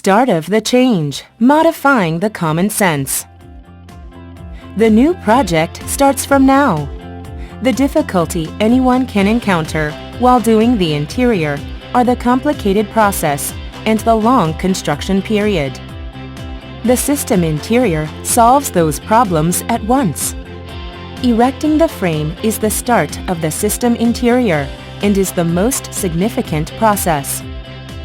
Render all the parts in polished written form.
Start of the change, modifying the common sense. The new project starts from now. The difficulty anyone can encounter while doing the interior are the complicated process and the long construction period. The system interior solves those problems at once. Erecting the frame is the start of the system interior and is the most significant process.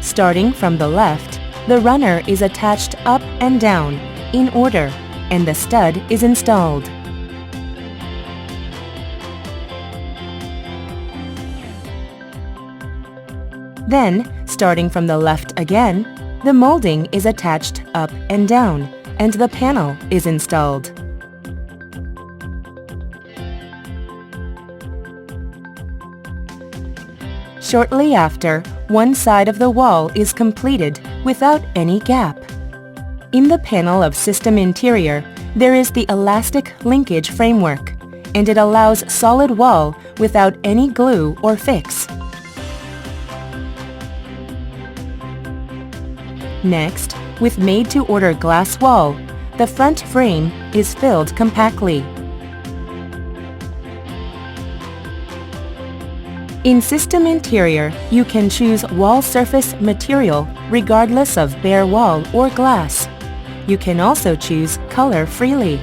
Starting from the left, the runner is attached up and down in order, and the stud is installed. Then, starting from the left again, the molding is attached up and down, and the panel is installed. Shortly after, one side of the wall is completed without any gap. In the panel of system interior, there is the elastic linkage framework, and it allows solid wall without any glue or fix. Next, with made-to-order glass wall, the front frame is filled compactly. In system interior, you can choose wall surface material regardless of bare wall or glass. You can also choose color freely.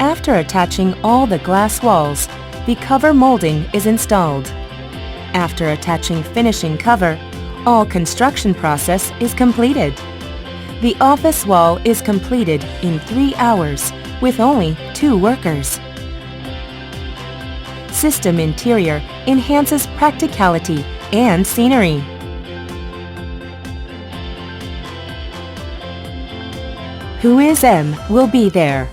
After attaching all the glass walls, the cover molding is installed. After attaching finishing cover, all construction process is completed. The office wall is completed in 3 hours with only 2 workers. System interior enhances practicality and scenery. WhoisM will be there.